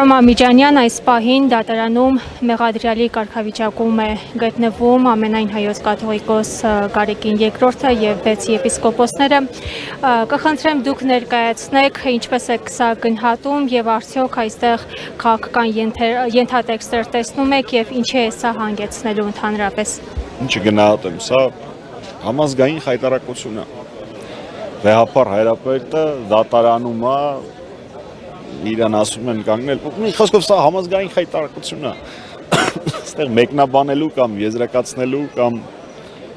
Պարոն Մամիջանյան, այս պահին դատարանում մեղադրյալի կարգավիճակում է գտնվում ամենայն հայոց կաթողիկոս Գարեգին II և 6 եպիսկոպոսները։ Կխնդրեմ դուք ներկայացնեք ինչպես է սա գնահատում և արդյոք այստեղ քաղաքական ենթատեքստեր տեսնում եք և ինչի է սա հանգեցնելու ընդհանրապես։ Ինչը գնահատեմ, սա համազգային խայտարակություն է։ Վեհապար հայրապետը դատարանում է իրան ասում են կանգնել, մի խոսքով սա համազգային խայտարակություն է։ Այստեղ մեկնաբանելու կամ եզրակացնելու կամ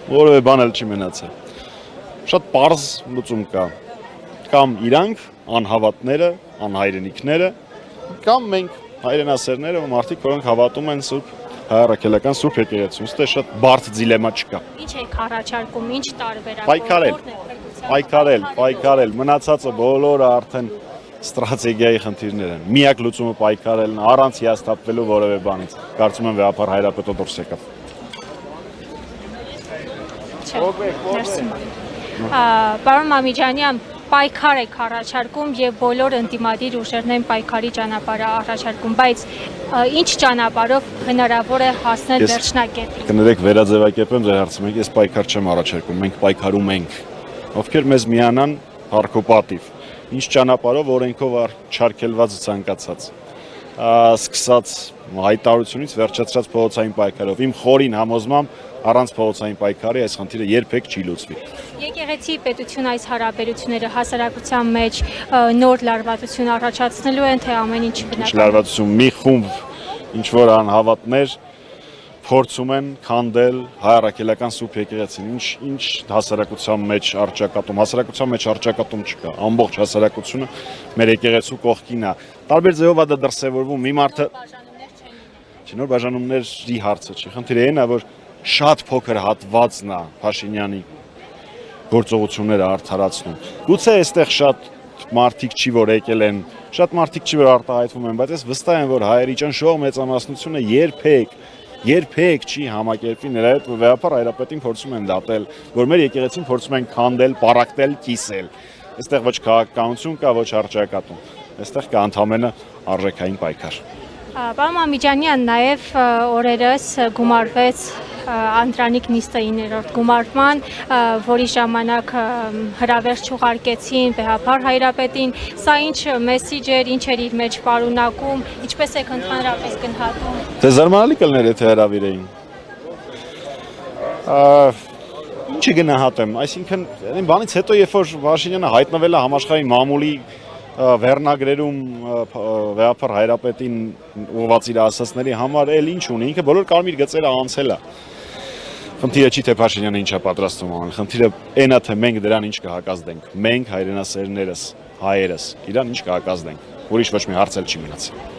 որևէ բան էլ չի մնացել։ Շատ պարզ լուծում կա։ Կամ իրանք անհավատները, անհայրենիքները, կամ մենք հայրենասերները, մարդիկ, որոնք հավատում են Սուրբ Հայ-առաքելական Սուրբ եկեղեցուն, ստե շատ բարդ դիլեմա չկա։ Ինչ եք առաջարկում, ինչ տարբերակ։ Պայքարել, մնացածը բոլորը արդեն ստրատեգիայի խնդիրներ են։ Միակ լուծումը պայքարելն է, առանց հիասթափվելու որևէ բանից։ Կարծում եմ վեհապար հայրապետը դուրս եկավ։ Պարոն Մամիջանյան, պայքար եք առաջարկում և բոլոր ընդդիմադիր ուժերն են պայքարի ճանապարհը առաջարկում, բայց ինչ ճանապարհով հնարավոր է հասնել վերջնակետին։ Կներեք վերաձևակերպեմ ձեր հարցը, մենք ես պայքար չեմ առաջարկում, մենք պայքարում ենք։ Ովքեր մեզ միանան փառքոպատիվ, ինչ ճանապարհով օրենքով չարգելված ցանկացած, սկսած հայտարարությունից վերջացրած փողոցային պայքարով։ Իմ խորին համոզմամբ առանց փողոցային պայքարի այս խնդիրը երբեք չի լուծվի։ Եկեղեցի պետություն այս հարաբերությունները հասարակության մեջ նոր լարվածություն առաջացնելու են, թե ամեն ինչ բնական։ Լարվածություն մի խումբ ինչ որ անհավատներ փորձում են քանդել հայ-առաքելական Սուրբ եկեղեցին, ինչ հասարակության մեջ արճակատում չկա, ամբողջ հասարակությունը մեր եկեղեցու կողքին է, տարբեր ձևով է դա դրսևորվում, մի մարդը նոր բաժանումների հարցը չի, խնդիրը այն է, որ շատ փոքր հատվածն է Փաշինյանի գործողությունները արդարացնում, գուցե այստեղ շատ մարդիկ չի որ եկել են, շատ մարդիկ չի որ արտահայտվում են, բայց ես վստահ եմ, որ հայերի ճնշող մեծամասնությունը երբեք չի համակերպվի նրա հետ, որ վեհապար հայրապետին փորձում են դատել, որ մեր եկեղեցին փորձում են քանդել, պառակտել, կիսել։ Այստեղ ոչ քաղաքականություն կա, ոչ առճակատում։ Այստեղ կա ընդհանրապես արժեքային պայքար։ Պարոն Մամիջանյան, նաև օրերս գումարվեց Անդրանիկ նիստը 9-րդ գումարման, որի ժամանակ հրավեր չուղարկեցին վեհապար հայրապետին, սա ինչ մեսիջ էր, ինչ էր իր մեջ պարունակում, ինչպես եք ընդհանրապես գնահատում։ Դե զարմանալի կլներ, եթե հրավիրեին։ Ինչի գնահատեմ, այսինքն այն բանից հետո, երբ որ Փաշինյանը հայտնվել է համաշխարհային մամուլի վերնագրերում վեհապար հայրապետին ուղղված իր ասածների համար, էլ ինչ ունի, ինքը բոլոր կարմիր գծերը անցել է։ Խնդիրը չի թե Փաշինյանը ինչ է պատրաստվում անել, խնդիրը այն է, թե մենք դրան ինչ կհակազդենք, մենք հայրենասերներս, հայերս, իրան ինչ կհակազդենք, ուրիշ ոչ մի հարց էլ չի մնացել։